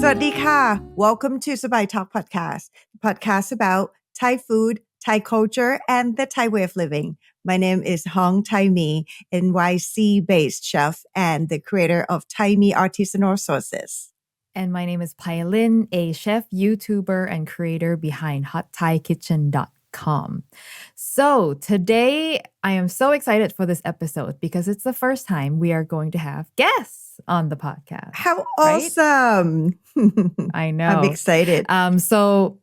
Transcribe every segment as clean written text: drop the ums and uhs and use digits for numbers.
สวัสดีค่ะ Welcome to Sabai Talk Podcast, the podcast about Thai food, Thai culture, and the Thai way of living. My name is Hong Thaimee, NYC-based chef and the creator of Thaimee artisanal sauces. And my name is Pailin, a chef, YouTuber, and creator behind hotthaikitchen.com. So today I am so excited for this episode because it's the first time we are going to have guests on the podcast. How awesome! I know. I'm excited. So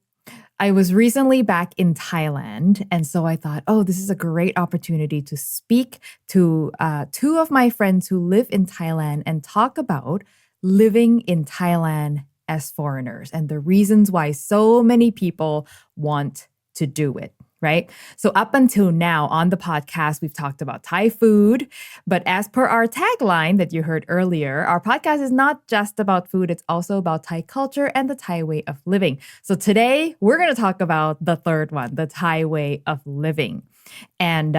I was recently back in Thailand. And so I thought, oh, this is a great opportunity to speak to two of my friends who live in Thailand and talk about living in Thailand as foreigners and the reasons why so many people want to do it, right? So up until now on the podcast, we've talked about Thai food, but as per our tagline that you heard earlier, our podcast is not just about food, it's also about Thai culture and the Thai way of living. So today we're going to talk about the third one, the Thai way of living. And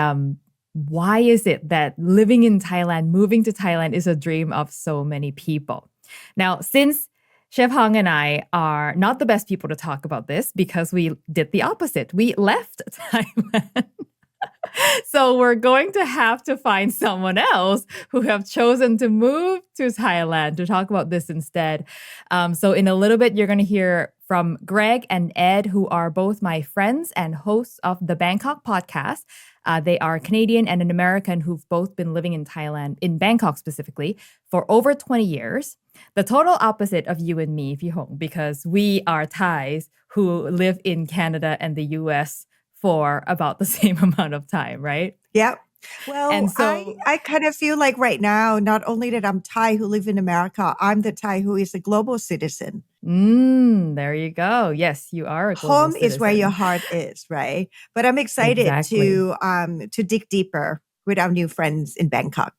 why is it that living in Thailand, moving to Thailand is a dream of so many people? Now, since Chef Hong and I are not the best people to talk about this because we did the opposite. We left Thailand. So we're going to have to find someone else who have chosen to move to Thailand to talk about this instead. So in a little bit, you're going to hear from Greg and Ed, who are both my friends and hosts of the Bangkok podcast. They are Canadian and an American who've both been living in Thailand, in Bangkok specifically, for over 20 years. The total opposite of you and me, Hong, because we are Thais who live in Canada and the US for about the same amount of time, right? Yep. Well, And so, I kind of feel like right now, not only that I'm Thai who live in America, I'm the Thai who is a global citizen. There you go. Yes, you are a global Home citizen. is where your heart is, right? But I'm excited to dig deeper with our new friends in Bangkok.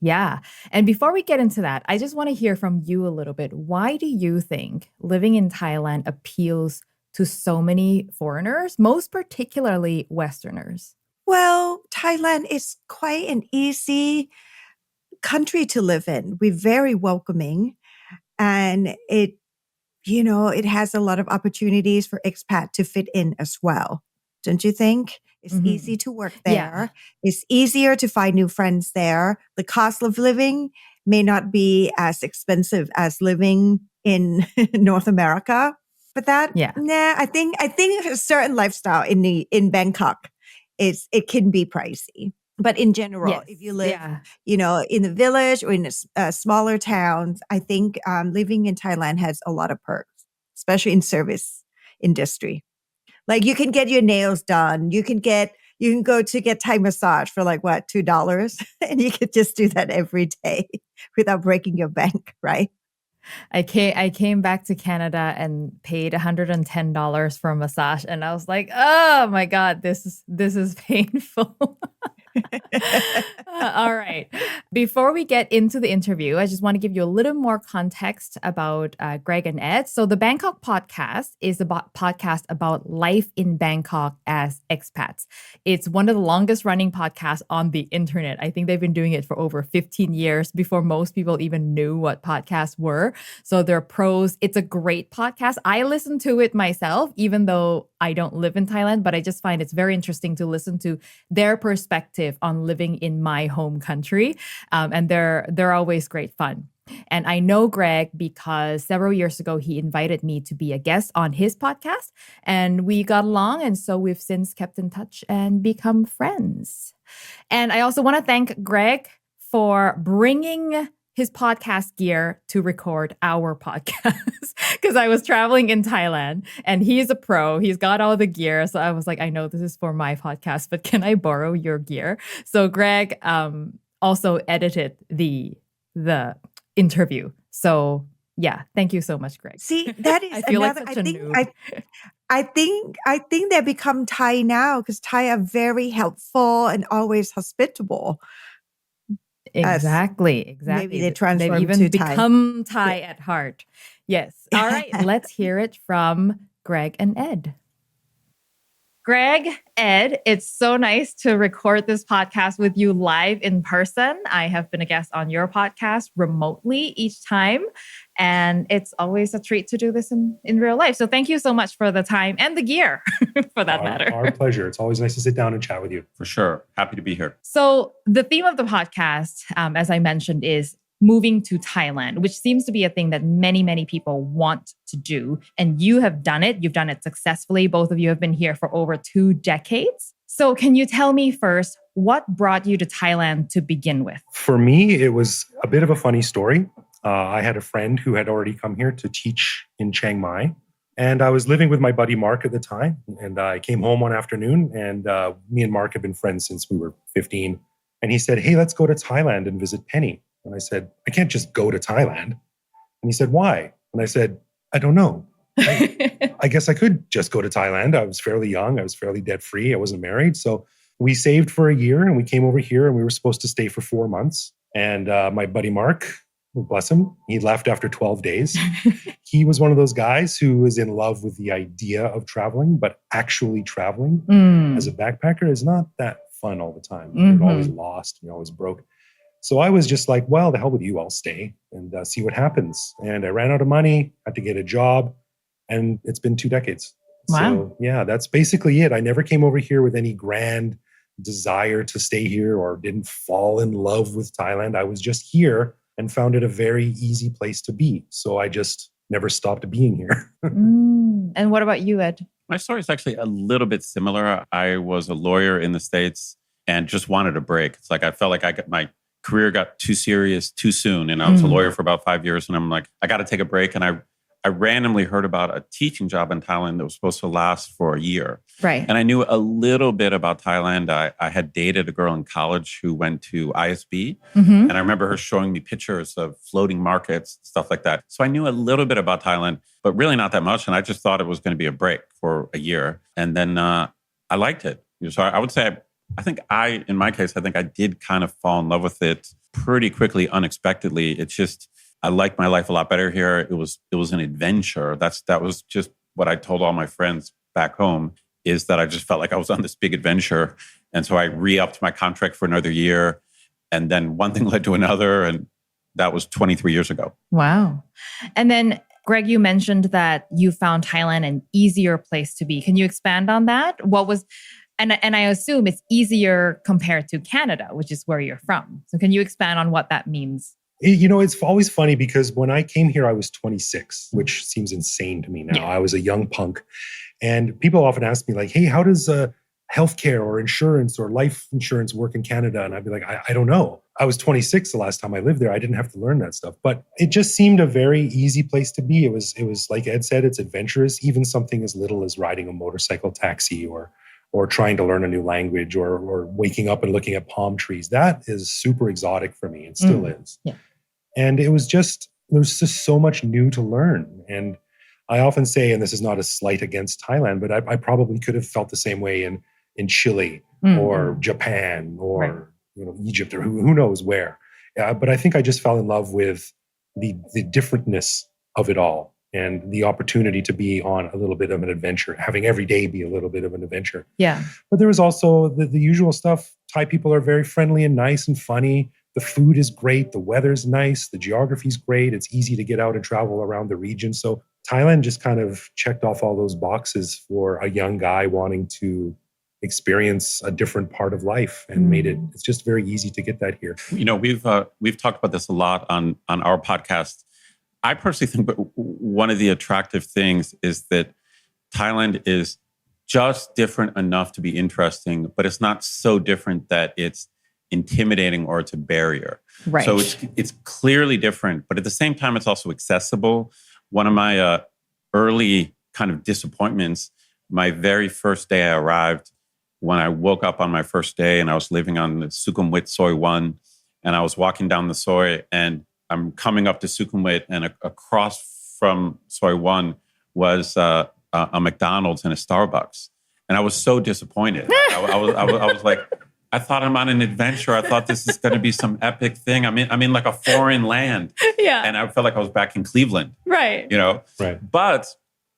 Yeah. And before we get into that, I just want to hear from you a little bit. Why do you think living in Thailand appeals to so many foreigners, most particularly Westerners? Well, Thailand is quite an easy country to live in. We're very welcoming, and it has a lot of opportunities for expat to fit in as well. Don't you think? It's easy to work there. Yeah. It's easier to find new friends there. The cost of living may not be as expensive as living in North America. But I think a certain lifestyle in Bangkok it can be pricey. But in general, if you live, in the village or in smaller towns, I think living in Thailand has a lot of perks, especially in service industry. Like you can get your nails done. You can go to get Thai massage for like what, $2? And you could just do that every day without breaking your bank, right? I came back to Canada and paid $110 for a massage, and I was like, oh my God, this is painful. All right. Before we get into the interview, I just want to give you a little more context about Greg and Ed. So the Bangkok podcast is a podcast about life in Bangkok as expats. It's one of the longest running podcasts on the internet. I think they've been doing it for over 15 years before most people even knew what podcasts were. So they're pros. It's a great podcast. I listen to it myself, even though I don't live in Thailand, but I just find it's very interesting to listen to their perspective on living in my home country. And they're always great fun. And I know Greg because several years ago, he invited me to be a guest on his podcast and we got along. And so we've since kept in touch and become friends. And I also want to thank Greg for bringing his podcast gear to record our podcast because I was traveling in Thailand and he's a pro. He's got all the gear. So I was like, I know this is for my podcast, but can I borrow your gear? So Greg also edited the interview. So yeah, thank you so much, Greg. See, that is I feel another, like such a noob. I think they become Thai now because Thai are very helpful and always hospitable. Exactly. Maybe they transform They've even to become Thai at heart. Yes. All right. Let's hear it from Greg and Ed. Greg, Ed, it's so nice to record this podcast with you live in person. I have been a guest on your podcast remotely each time, and it's always a treat to do this in real life. So thank you so much for the time and the gear for that matter. Our pleasure. It's always nice to sit down and chat with you. For sure. Happy to be here. So the theme of the podcast, as I mentioned, is moving to Thailand, which seems to be a thing that many, many people want to do. And you have done it. You've done it successfully. Both of you have been here for over 2 decades. So can you tell me first, what brought you to Thailand to begin with? For me, it was a bit of a funny story. I had a friend who had already come here to teach in Chiang Mai. And I was living with my buddy Mark at the time. And I came home one afternoon, and me and Mark had been friends since we were 15. And he said, hey, let's go to Thailand and visit Penny. And I said, I can't just go to Thailand. And he said, why? And I said, I don't know. I guess I could just go to Thailand. I was fairly young. I was fairly debt free. I wasn't married. So we saved for a year and we came over here, and we were supposed to stay for 4 months. And my buddy Mark, bless him, he left after 12 days. He was one of those guys who was in love with the idea of traveling, but actually traveling as a backpacker is not that fun all the time. You're always lost. You're always broke. So I was just like, well, the hell with you, I'll stay and see what happens. And I ran out of money, had to get a job, and it's been 2 decades. Wow. So yeah, that's basically it. I never came over here with any grand desire to stay here or didn't fall in love with Thailand. I was just here and found it a very easy place to be. So I just never stopped being here. And what about you, Ed? My story is actually a little bit similar. I was a lawyer in the States and just wanted a break. It's like I felt like my career got too serious too soon. And I was a lawyer for about 5 years. And I'm like, I got to take a break. And I randomly heard about a teaching job in Thailand that was supposed to last for a year. Right. And I knew a little bit about Thailand. I had dated a girl in college who went to ISB. And I remember her showing me pictures of floating markets, stuff like that. So I knew a little bit about Thailand, but really not that much. And I just thought it was going to be a break for a year. And then I liked it. So I would say, in my case, I think I did kind of fall in love with it pretty quickly, unexpectedly. It's just, I like my life a lot better here. It was an adventure. That was just what I told all my friends back home, is that I just felt like I was on this big adventure. And so I re-upped my contract for another year. And then one thing led to another. And that was 23 years ago. Wow. And then, Greg, you mentioned that you found Thailand an easier place to be. Can you expand on that? And I assume it's easier compared to Canada, which is where you're from. So can you expand on what that means? You know, it's always funny because when I came here, I was 26, which seems insane to me now. Yeah. I was a young punk. And people often ask me like, hey, how does healthcare or insurance or life insurance work in Canada? And I'd be like, I don't know. I was 26 the last time I lived there. I didn't have to learn that stuff. But it just seemed a very easy place to be. It was like Ed said, it's adventurous. Even something as little as riding a motorcycle taxi or trying to learn a new language or waking up and looking at palm trees. That is super exotic for me. It still is. Yeah. And there's just so much new to learn. And I often say, and this is not a slight against Thailand, but I probably could have felt the same way in Chile or Japan or Egypt or who knows where. But I think I just fell in love with the differentness of it all. And the opportunity to be on a little bit of an adventure, having every day be a little bit of an adventure. Yeah. But there was also the usual stuff. Thai people are very friendly and nice and funny. The food is great. The weather's nice. The geography's great. It's easy to get out and travel around the region. So Thailand just kind of checked off all those boxes for a young guy wanting to experience a different part of life and it's just very easy to get that here. You know, we've talked about this a lot on our podcast. I personally think one of the attractive things is that Thailand is just different enough to be interesting, but it's not so different that it's intimidating or it's a barrier. Right. So it's clearly different, but at the same time, it's also accessible. One of my early kind of disappointments, my very first day I arrived, when I woke up on my first day and I was living on the Sukhumvit Soi 1, and I was walking down the Soi and I'm coming up to Sukhumvit, and across from Soi 1 was a McDonald's and a Starbucks. And I was so disappointed. I was like, I thought I'm on an adventure. I thought this is going to be some epic thing. I'm in like a foreign land. Yeah. And I felt like I was back in Cleveland. Right. You know? Right. But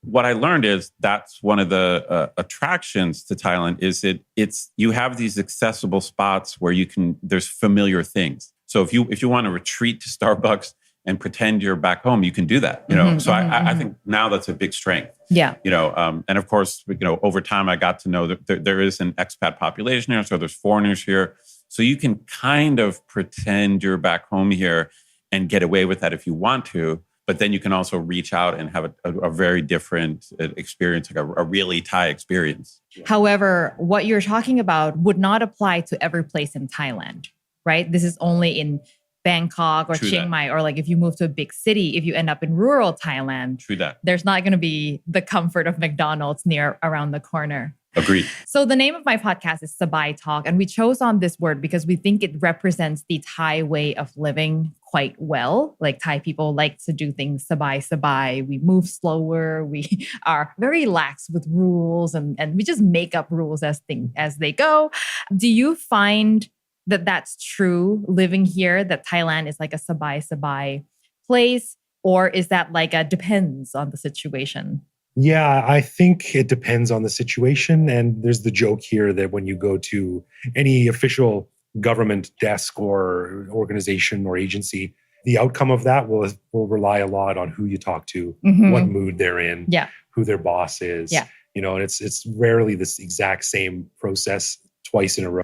what I learned is that's one of the attractions to Thailand is it's you have these accessible spots where there's familiar things. So if you want to retreat to Starbucks and pretend you're back home, you can do that, you know? So I think now that's a big strength. Yeah. You know, and of course, you know, over time I got to know that there is an expat population here. So there's foreigners here. So you can kind of pretend you're back home here and get away with that if you want to. But then you can also reach out and have a very different experience, like a really Thai experience. However, what you're talking about would not apply to every place in Thailand, right? This is only in Bangkok or Chiang Mai, or like if you move to a big city, if you end up in rural Thailand, there's not going to be the comfort of McDonald's around the corner. Agreed. So the name of my podcast is Sabai Talk, and we chose on this word because we think it represents the Thai way of living quite well. Like Thai people like to do things sabai. We move slower. We are very lax with rules, and we just make up rules as they go. Do you find that that's true living here, that Thailand is like a sabai place? Or is that like a depends on the situation? Yeah, I think it depends on the situation. And there's the joke here that when you go to any official government desk or organization or agency, the outcome of that will rely a lot on who you talk to, what mood they're in, who their boss is. You know, and it's rarely this exact same process twice in a row.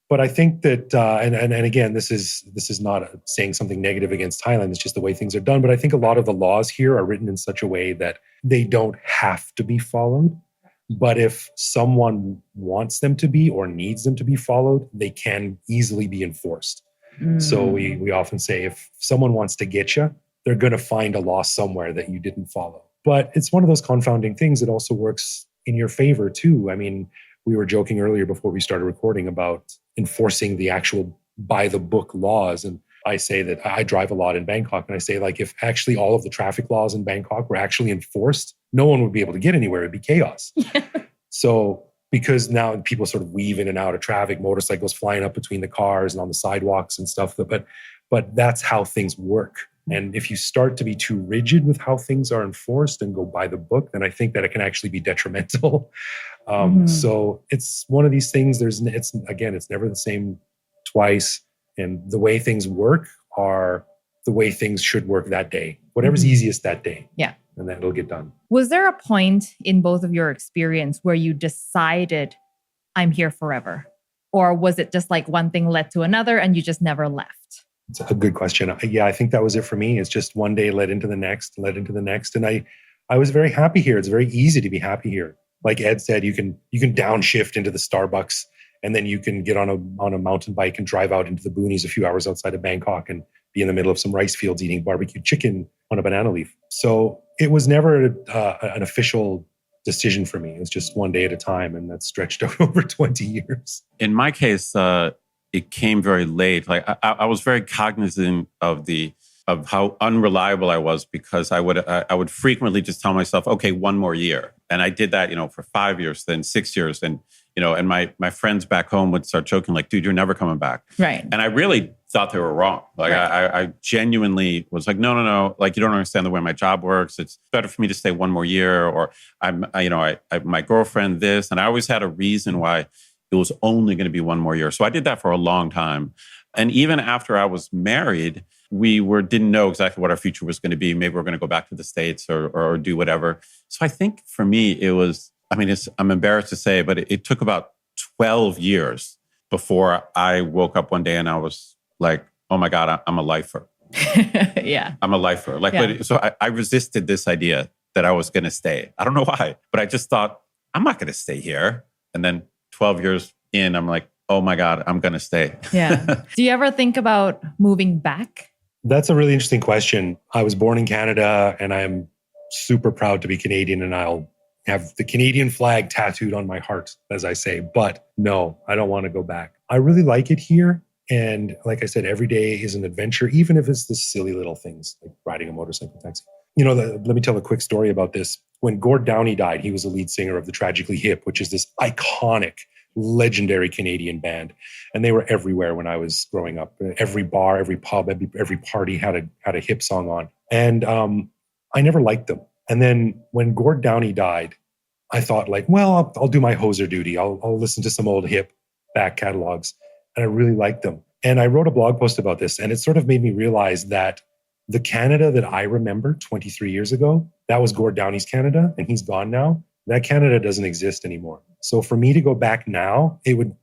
But I think that, and again, this is not saying something negative against Thailand. It's just the way things are done. But I think a lot of the laws here are written in such a way that they don't have to be followed. But if someone wants them to be or needs them to be followed, they can easily be enforced. So we often say if someone wants to get you, they're going to find a law somewhere that you didn't follow. But it's one of those confounding things that also works in your favor too. I mean, we were joking earlier before we started recording about enforcing the actual by the book laws. And I say that I drive a lot in Bangkok. And I say, like, if actually all of the traffic laws in Bangkok were actually enforced, no one would be able to get anywhere. It'd be chaos. So because now people sort of weave in and out of traffic, motorcycles flying up between the cars and on the sidewalks and stuff. But that's how things work. And if you start to be too rigid with how things are enforced and go by the book, then I think that it can actually be detrimental. So it's one of these things. It's never the same twice. And the way things work are the way things should work that day. Whatever's easiest that day. Yeah. And then it'll get done. Was there a point in both of your experience where you decided, I'm here forever? Or was it just like one thing led to another and you just never left? It's a good question. Yeah, I think that was it for me. It's just one day led into the next. And I was very happy here. It's very easy to be happy here. Like Ed said, you can downshift into the Starbucks, and then you can get on a mountain bike and drive out into the boonies a few hours outside of Bangkok and be in the middle of some rice fields eating barbecue chicken on a banana leaf. So it was never an official decision for me. It was just one day at a time, and that stretched out over 20 years. In my case, it came very late. Like I was very cognizant of how unreliable I was, because I would frequently just tell myself, okay, one more year. And I did that, for 5 years, then 6 years. And, and my friends back home would start joking like, dude, you're never coming back. Right. And I really thought they were wrong. Like I genuinely was like, no. Like, you don't understand the way my job works. It's better for me to stay one more year. Or my girlfriend this. And I always had a reason why it was only going to be one more year. So I did that for a long time. And even after I was married, we didn't know exactly what our future was going to be. Maybe we're going to go back to the States or do whatever. So I think for me, it was, I'm embarrassed to say, but it took about 12 years before I woke up one day and I was like, oh my God, I'm a lifer. Yeah. I'm a lifer. So I resisted this idea that I was going to stay. I don't know why, but I just thought, I'm not going to stay here. And then 12 years in, I'm like, oh my God, I'm going to stay. Yeah. Do you ever think about moving back? That's a really interesting question. I was born in Canada and I'm super proud to be Canadian, and I'll have the Canadian flag tattooed on my heart, as I say. But no, I don't want to go back. I really like it here. And like I said, every day is an adventure, even if it's the silly little things like riding a motorcycle taxi. Let me tell a quick story about this. When Gord Downie died, he was the lead singer of the Tragically Hip, which is this iconic, legendary Canadian band. And they were everywhere when I was growing up. Every bar, every pub, every party had a hip song on. And I never liked them And then when Gord Downie died, I thought like, well, I'll do my hoser duty. I'll listen to some old hip back catalogs. And I really liked them. And I wrote a blog post about this, and it sort of made me realize that the Canada that I remember 23 years ago, that was Gord Downie's Canada, and he's gone now. That Canada doesn't exist anymore. So for me to go back now, it would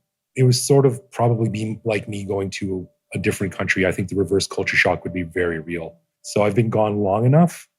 sort of probably be like me going to a different country. I think the reverse culture shock would be very real. So I've been gone long enough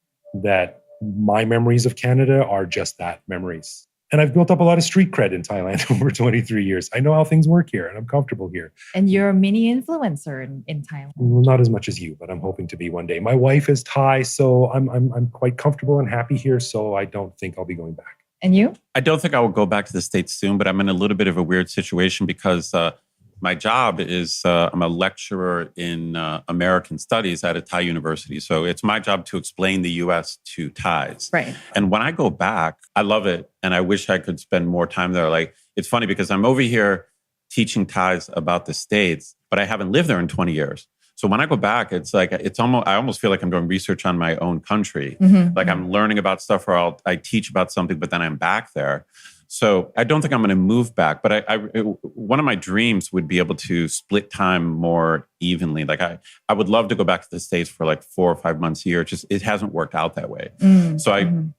that my memories of Canada are just that, memories. And I've built up a lot of street cred in Thailand over 23 years. I know how things work here, and I'm comfortable here. And you're a mini influencer in Thailand. Well, not as much as you, but I'm hoping to be one day. My wife is Thai, so I'm quite comfortable and happy here. So I don't think I'll be going back. And you? I don't think I will go back to the States soon, but I'm in a little bit of a weird situation because my job is I'm a lecturer in American studies at a Thai university. So it's my job to explain the U.S. to Thais. Right. And when I go back, I love it. And I wish I could spend more time there. Like, it's funny because I'm over here teaching Thais about the States, but I haven't lived there in 20 years. So when I go back, it's like, I almost feel like I'm doing research on my own country. Mm-hmm. Like I'm learning about stuff, or I teach about something, but then I'm back there. So I don't think I'm going to move back, but one of my dreams would be able to split time more evenly. Like I would love to go back to the States for like 4 or 5 months a year. It hasn't worked out that way. So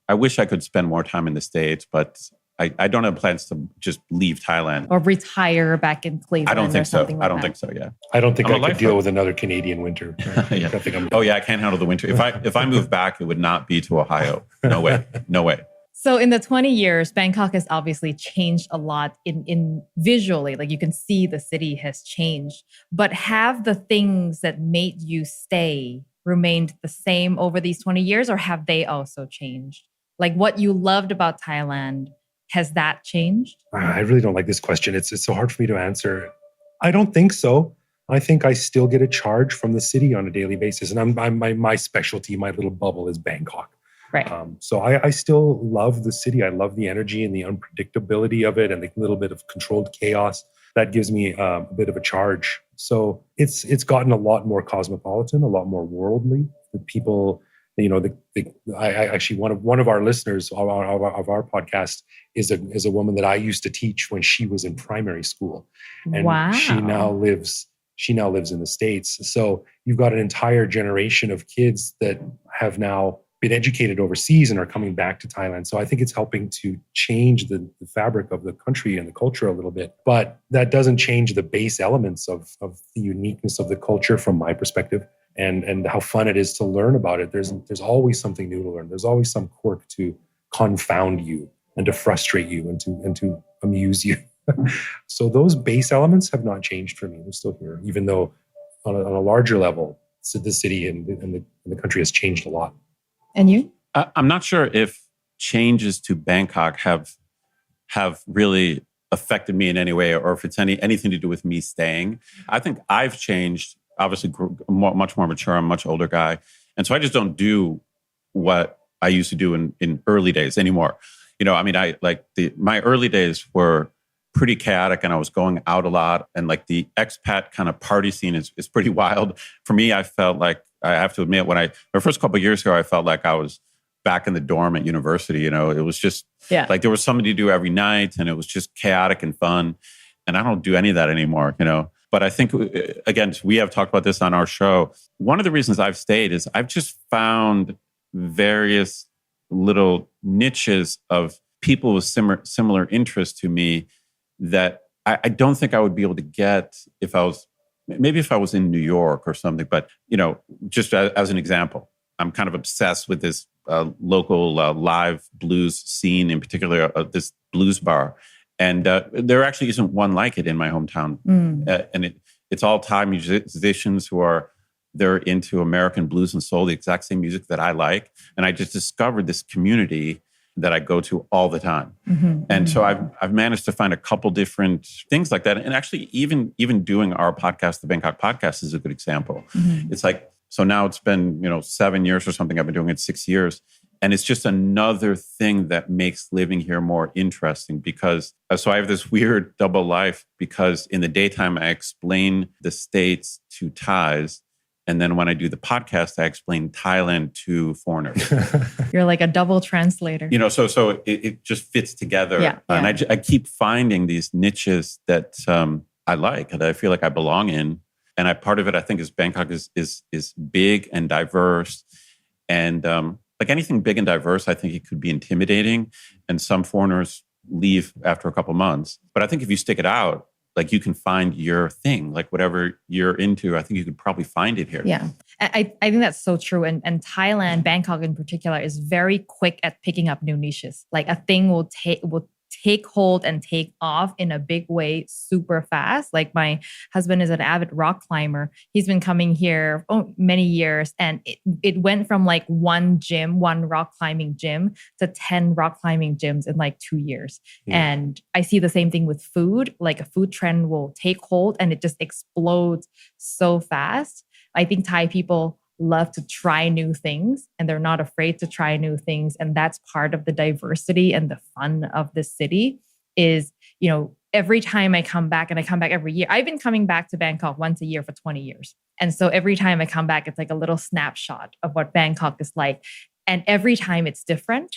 I wish I could spend more time in the States, but I don't have plans to just leave Thailand. Or retire back in Cleveland. I don't think so. Like I don't think so, yeah. I don't think I could deal with another Canadian winter. Yeah. I can't handle the winter. If I move back, it would not be to Ohio. No way. No way. So in the 20 years, Bangkok has obviously changed a lot in visually, like you can see the city has changed. But have the things that made you stay remained the same over these 20 years, or have they also changed? Like what you loved about Thailand, has that changed? I really don't like this question. It's so hard for me to answer. I don't think so. I think I still get a charge from the city on a daily basis. And my specialty, my little bubble is Bangkok. Right. So I still love the city. I love the energy and the unpredictability of it and the little bit of controlled chaos. That gives me a bit of a charge. So it's gotten a lot more cosmopolitan, a lot more worldly. The people, I actually one of our listeners of our podcast is a woman that I used to teach when she was in primary school, and wow. she now lives in the States. So you've got an entire generation of kids that have now been educated overseas and are coming back to Thailand. So I think it's helping to change the fabric of the country and the culture a little bit. But that doesn't change the base elements of the uniqueness of the culture from my perspective and how fun it is to learn about it. There's always something new to learn. There's always some quirk to confound you and to frustrate you and to amuse you. So those base elements have not changed for me. They're still here, even though on a larger level, the city and the country has changed a lot. And you? I'm not sure if changes to Bangkok have really affected me in any way, or if it's anything to do with me staying. I think I've changed, obviously much more mature. I'm a much older guy. And so I just don't do what I used to do in early days anymore. My early days were pretty chaotic and I was going out a lot. And like the expat kind of party scene is pretty wild. For me, I felt like, I have to admit, my first couple of years ago, I felt like I was back in the dorm at university. It was just like there was something to do every night and it was just chaotic and fun. And I don't do any of that anymore, But I think, again, we have talked about this on our show. One of the reasons I've stayed is I've just found various little niches of people with similar interests to me that I don't think I would be able to get if I was in New York or something. But, just as an example, I'm kind of obsessed with this local live blues scene, in particular, this blues bar. And there actually isn't one like it in my hometown. And it's all Thai musicians they're into American blues and soul, the exact same music that I like. And I just discovered this community that I go to all the time. And so I've managed to find a couple different things like that. And actually, even doing our podcast, the Bangkok podcast, is a good example. It's like, so now it's been, 7 years or something. I've been doing it 6 years. And it's just another thing that makes living here more interesting because, so I have this weird double life because in the daytime, I explain the States to Thais. And then when I do the podcast, I explain Thailand to foreigners. You're like a double translator. So it just fits together. Yeah. And I keep finding these niches that I like, that I feel like I belong in. And part of it, I think, is Bangkok is big and diverse. And like anything big and diverse, I think it could be intimidating. And some foreigners leave after a couple months. But I think if you stick it out, like you can find your thing, like whatever you're into, I think you could probably find it here. Yeah. I think that's so true. And Thailand, Bangkok in particular, is very quick at picking up new niches. Like a thing will take hold and take off in a big way super fast. Like my husband is an avid rock climber. He's been coming here many years, and it went from like one rock climbing gym to 10 rock climbing gyms in like 2 years. Yeah. And I see the same thing with food. Like a food trend will take hold and it just explodes so fast. I think Thai people love to try new things, and they're not afraid to try new things. And that's part of the diversity and the fun of the city is, every time I come back, and I come back every year. I've been coming back to Bangkok once a year for 20 years. And so every time I come back, it's like a little snapshot of what Bangkok is like. And every time it's different,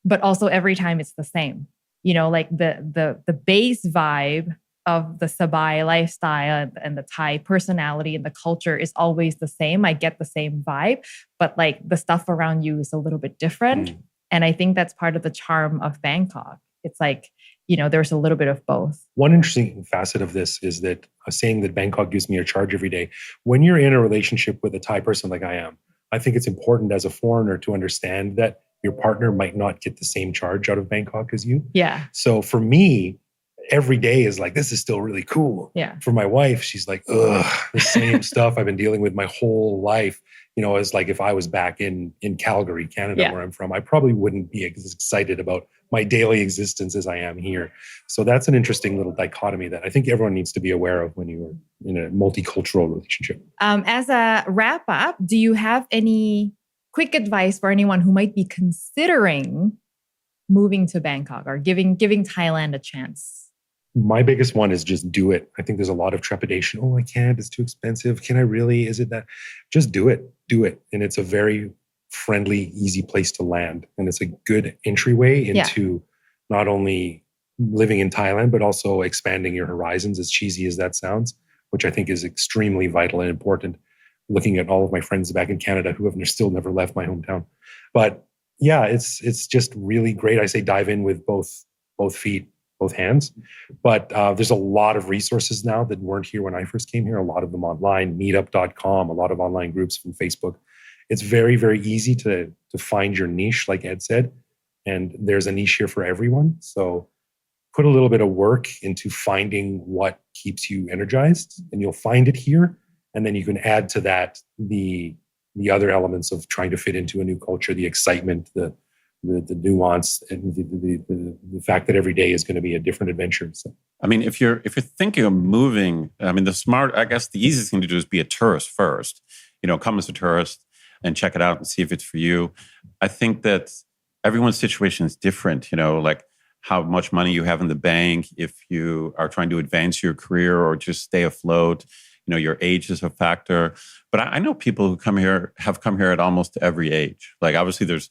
but also every time it's the same. Like the base vibe of the Sabai lifestyle and the Thai personality and the culture is always the same. I get the same vibe, but like the stuff around you is a little bit different. And I think that's part of the charm of Bangkok. It's like, there's a little bit of both. One interesting facet of this is that saying that Bangkok gives me a charge every day. When you're in a relationship with a Thai person like I am, I think it's important as a foreigner to understand that your partner might not get the same charge out of Bangkok as you. Yeah. So for me, every day is like, this is still really cool. Yeah. For my wife, she's like, ugh, the same stuff I've been dealing with my whole life. As like if I was back in Calgary, Canada, where I'm from, I probably wouldn't be as excited about my daily existence as I am here. So that's an interesting little dichotomy that I think everyone needs to be aware of when you're in a multicultural relationship. As a wrap up, do you have any quick advice for anyone who might be considering moving to Bangkok or giving Thailand a chance? My biggest one is just do it. I think there's a lot of trepidation. Oh, I can't. It's too expensive. Can I really? Is it that? Just do it. Do it. And it's a very friendly, easy place to land. And it's a good entryway into not only living in Thailand, but also expanding your horizons, as cheesy as that sounds, which I think is extremely vital and important. Looking at all of my friends back in Canada who have still never left my hometown. But yeah, it's just really great. I say dive in with both feet, both hands. But there's a lot of resources now that weren't here when I first came here. A lot of them online, meetup.com, a lot of online groups from Facebook. It's very, very easy to find your niche, like Ed said. And there's a niche here for everyone. So put a little bit of work into finding what keeps you energized, and you'll find it here. And then you can add to that the other elements of trying to fit into a new culture, the excitement, the nuance, and the fact that every day is going to be a different adventure. So, I mean, if you're thinking of moving, I mean, I guess the easiest thing to do is be a tourist first. Come as a tourist and check it out and see if it's for you. I think that everyone's situation is different. Like how much money you have in the bank, if you are trying to advance your career or just stay afloat. Your age is a factor. But I know people who have come here at almost every age. Like obviously there's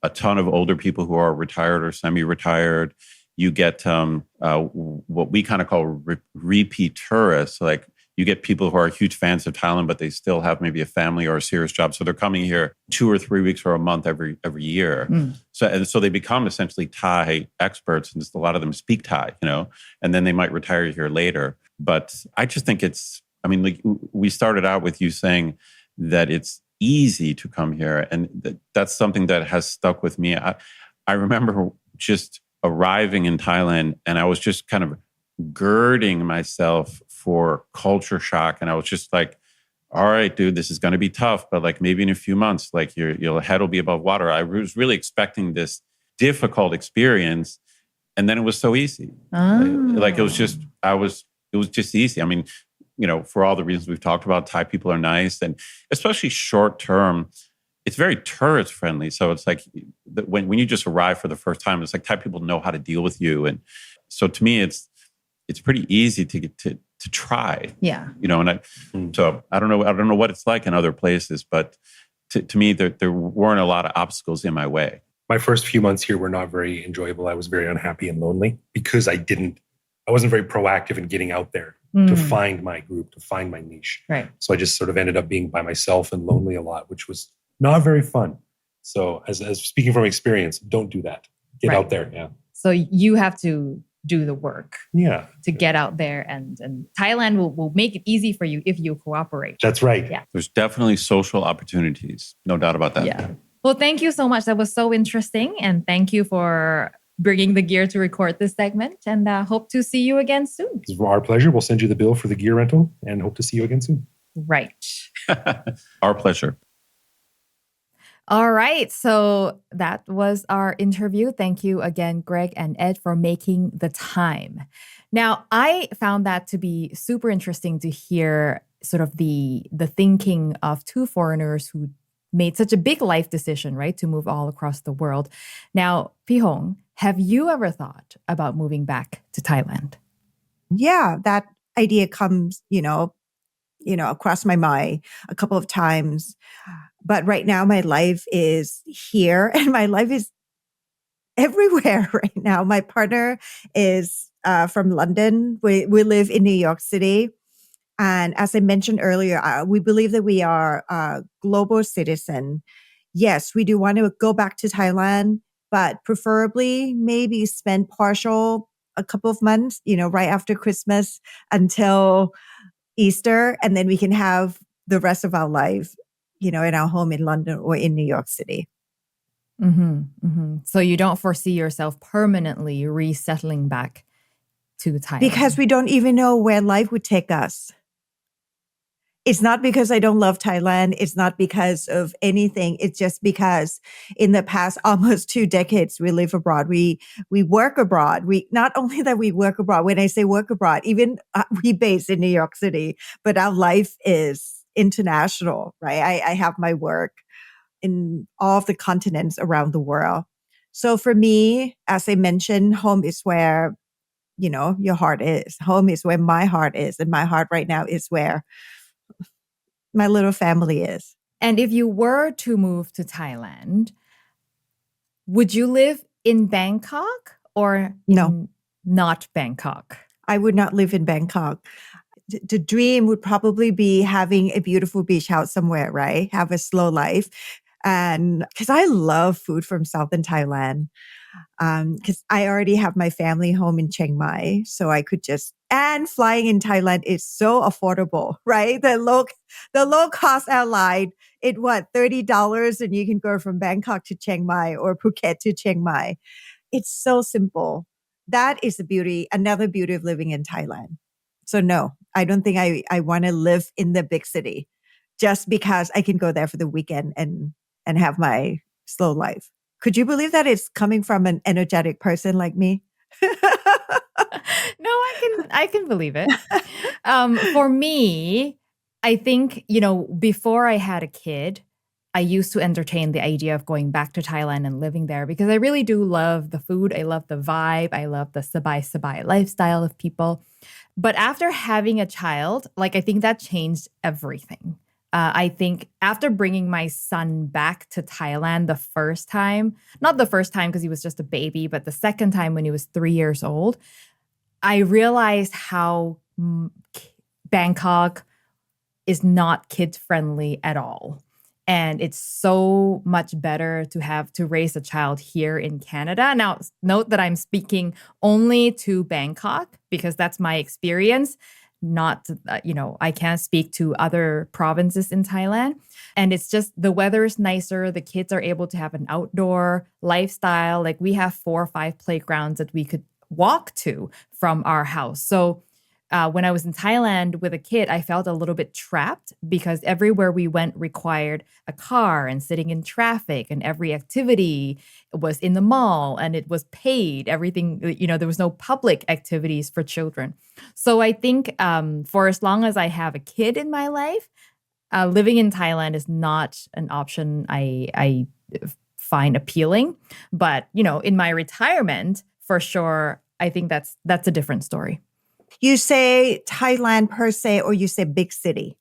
a ton of older people who are retired or semi-retired. You get what we kind of call repeat tourists. Like you get people who are huge fans of Thailand, but they still have maybe a family or a serious job. So they're coming here 2 or 3 weeks or a month every year. So they become essentially Thai experts, and just a lot of them speak Thai, and then they might retire here later. But I just think like we started out with you saying that it's easy to come here. And that's something that has stuck with me. I remember just arriving in Thailand, and I was just kind of girding myself for culture shock. And I was just like, all right, dude, this is going to be tough, but like maybe in a few months, like your head will be above water. I was really expecting this difficult experience. And then it was so easy. Like it was just easy. I mean, for all the reasons we've talked about, Thai people are nice, and especially short term, it's very tourist friendly. So it's like when you just arrive for the first time, it's like Thai people know how to deal with you. And so to me, it's pretty easy to to try. Yeah. So I don't know what it's like in other places, but to me, there weren't a lot of obstacles in my way. My first few months here were not very enjoyable. I was very unhappy and lonely because I wasn't very proactive in getting out there to find my group, to find my niche. Right. So I just sort of ended up being by myself and lonely a lot, which was not very fun. So as speaking from experience, don't do that. Get out there. Yeah. So you have to do the work. Yeah. To get out there, and Thailand will make it easy for you if you cooperate. That's right. Yeah. There's definitely social opportunities. No doubt about that. Yeah. Well, thank you so much. That was so interesting. And thank you for bringing the gear to record this segment, and hope to see you again soon. It's our pleasure. We'll send you the bill for the gear rental and hope to see you again soon. Right. Our pleasure. All right. So that was our interview. Thank you again, Greg and Ed, for making the time. Now, I found that to be super interesting to hear sort of the thinking of two foreigners who made such a big life decision, right, to move all across the world. Now, Phi Hong, have you ever thought about moving back to Thailand? Yeah, that idea comes, across my mind a couple of times. But right now, my life is here and my life is everywhere right now. My partner is from London. We live in New York City. And as I mentioned earlier, we believe that we are a global citizen. Yes, we do want to go back to Thailand, but preferably maybe spend a couple of months, right after Christmas until Easter. And then we can have the rest of our life, in our home in London or in New York City. Mm-hmm, mm-hmm. So you don't foresee yourself permanently resettling back to Thailand? Because we don't even know where life would take us. It's not because I don't love Thailand. It's not because of anything. It's just because in the past almost 2 decades, we live abroad. We work abroad. Not only that we work abroad, when I say work abroad, even we base in New York City, but our life is international, right? I have my work in all of the continents around the world. So for me, as I mentioned, home is where, your heart is. Home is where my heart is. And my heart right now is where my little family is. And if you were to move to Thailand, would you live in Bangkok or No, not Bangkok? I would not live in Bangkok. The dream would probably be having a beautiful beach house somewhere, right? Have a slow life. And because I love food from Southern Thailand, because I already have my family home in Chiang Mai, so I could and flying in Thailand is so affordable, right? The low cost airline, $30 and you can go from Bangkok to Chiang Mai or Phuket to Chiang Mai. It's so simple. That is another beauty of living in Thailand. So no, I don't think I want to live in the big city just because I can go there for the weekend and have my slow life. Could you believe that it's coming from an energetic person like me? No, I can believe it. For me, I think, before I had a kid, I used to entertain the idea of going back to Thailand and living there because I really do love the food. I love the vibe. I love the Sabai lifestyle of people. But after having a child, I think that changed everything. I think after bringing my son back to Thailand the first time, not the first time because he was just a baby, but the second time when he was 3 years old, I realized how Bangkok is not kid-friendly at all. And it's so much better to raise a child here in Canada. Now, note that I'm speaking only to Bangkok because that's my experience. Not, I can't speak to other provinces in Thailand. And it's just the weather is nicer. The kids are able to have an outdoor lifestyle. We have 4 or 5 playgrounds that we could walk to from our house. So when I was in Thailand with a kid, I felt a little bit trapped because everywhere we went required a car and sitting in traffic, and every activity was in the mall and it was paid. Everything, there was no public activities for children. So I think for as long as I have a kid in my life, living in Thailand is not an option I find appealing. But, in my retirement, for sure, I think that's a different story. You say Thailand per se, or you say big city?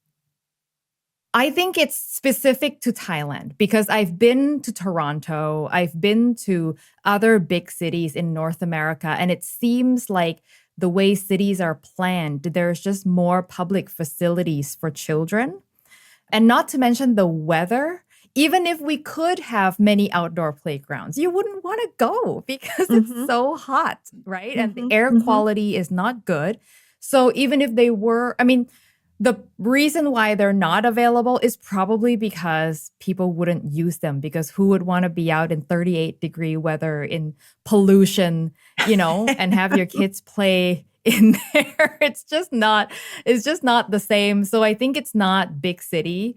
I think it's specific to Thailand because I've been to Toronto, I've been to other big cities in North America, and it seems like the way cities are planned, there's just more public facilities for children. And not to mention the weather. Even if we could have many outdoor playgrounds, you wouldn't want to go because it's so hot, right? And the air quality is not good. So even if they were, the reason why they're not available is probably because people wouldn't use them, because who would want to be out in 38-degree weather in pollution, and have your kids play in there? It's just not the same. So I think it's not big city.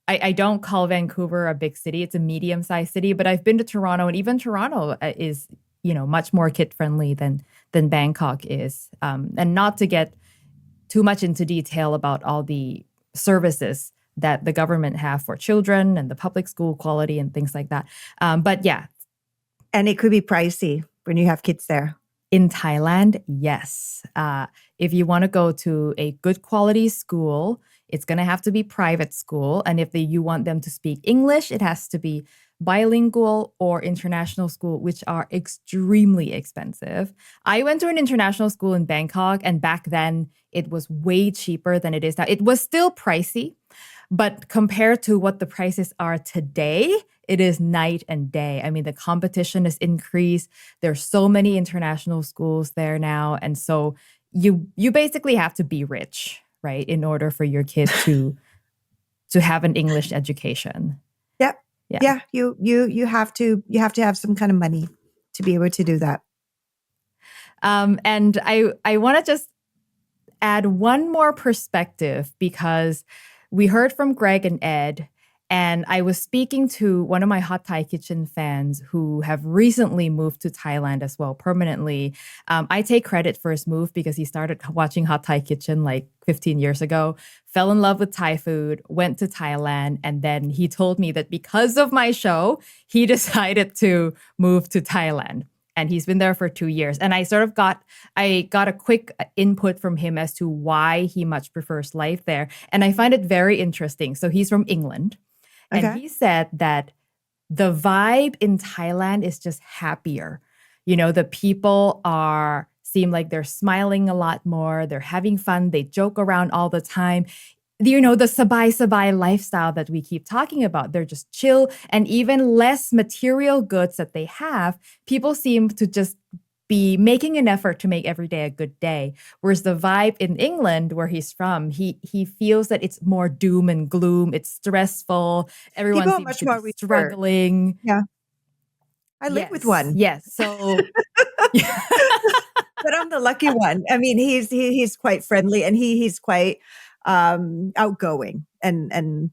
I don't call Vancouver a big city. It's a medium-sized city, but I've been to Toronto, and even Toronto is, much more kid-friendly than Bangkok is. And not to get too much into detail about all the services that the government have for children and the public school quality and things like that. But yeah. And it could be pricey when you have kids there. In Thailand, yes. If you want to go to a good quality school, it's going to have to be private school. And if you want them to speak English, it has to be bilingual or international school, which are extremely expensive. I went to an international school in Bangkok, and back then it was way cheaper than it is now. It was still pricey, but compared to what the prices are today, it is night and day. The competition has increased. There's so many international schools there now. And so you basically have to be rich, right, in order for your kid to have an English education. Yep. Yeah. You have to have some kind of money to be able to do that. And I want to just add one more perspective, because we heard from Greg and Ed, and I was speaking to one of my Hot Thai Kitchen fans who have recently moved to Thailand as well, permanently. I take credit for his move because he started watching Hot Thai Kitchen like 15 years ago, fell in love with Thai food, went to Thailand, and then he told me that because of my show, he decided to move to Thailand. And he's been there for 2 years. And I got a quick input from him as to why he much prefers life there. And I find it very interesting. So he's from England. Okay. And he said that the vibe in Thailand is just happier. The people seem like they're smiling a lot more. They're having fun. They joke around all the time. The Sabai lifestyle that we keep talking about. They're just chill, and even less material goods that they have, people seem to just be making an effort to make every day a good day. Whereas the vibe in England, where he's from, he feels that it's more doom and gloom. It's stressful. Everyone seems to be struggling. Yeah. I live with one. Yes. So but I'm the lucky one. He's quite friendly, and he's quite outgoing and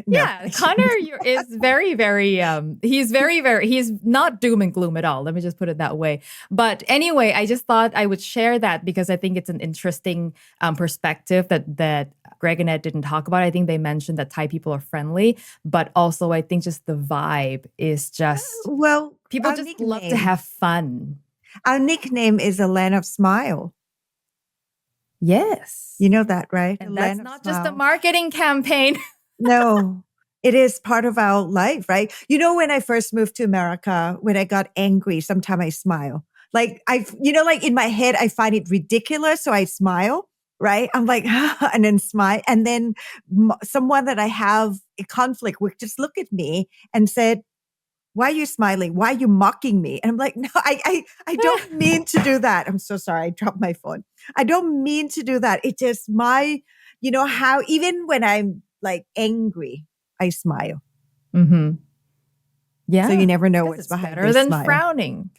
yeah, Connor is very, very, he's very, very, he's not doom and gloom at all. Let me just put it that way. But anyway, I just thought I would share that because I think it's an interesting perspective that Greg and Ed didn't talk about. I think they mentioned that Thai people are friendly, but also I think just the vibe is just, people just love to have fun. Our nickname is a land of smile. Yes. You know that, right? And that's not just a marketing campaign. No, it is part of our life, right? When I first moved to America, when I got angry, sometimes I smile. Like in my head, I find it ridiculous. So I smile, right? I'm like, and then smile. And then someone that I have a conflict with just look at me and said, "Why are you smiling? Why are you mocking me?" And I'm like, "No, I don't mean to do that. I'm so sorry. I dropped my phone. I don't mean to do that. It's just how even when I'm like angry, I smile." Mm-hmm. Yeah. So you never know what's behind better than smile. Frowning.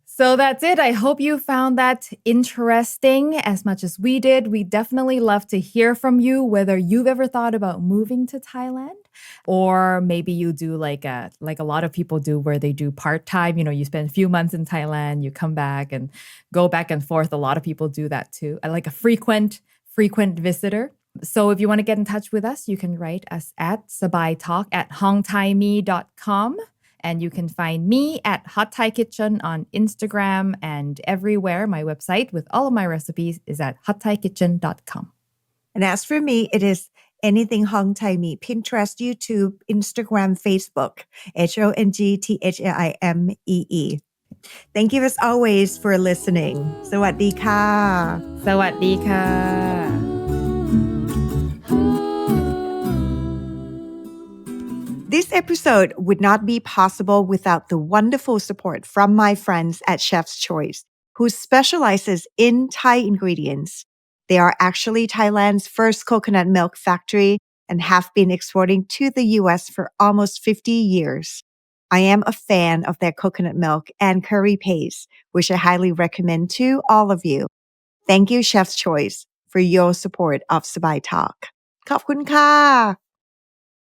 So that's it. I hope you found that interesting as much as we did. We definitely love to hear from you, whether you've ever thought about moving to Thailand, or maybe you do like a lot of people do, where they do part-time. You spend a few months in Thailand, you come back and go back and forth. A lot of people do that too. I like a frequent visitor. So if you want to get in touch with us, you can write us at sabaitalk@hongthaimee.com. And you can find me at Hot Thai Kitchen on Instagram and everywhere. My website with all of my recipes is at hotthaikitchen.com. And as for me, it is anything Hong Thaimee, Pinterest, YouTube, Instagram, Facebook, HONGTHAIMEE. Thank you as always for listening. สวัสดีค่ะ สวัสดีค่ะ This episode would not be possible without the wonderful support from my friends at Chef's Choice, who specializes in Thai ingredients. They are actually Thailand's first coconut milk factory and have been exporting to the US for almost 50 years. I am a fan of their coconut milk and curry paste, which I highly recommend to all of you. Thank you, Chef's Choice, for your support of Sabai Talk. ขอบคุณค่ะ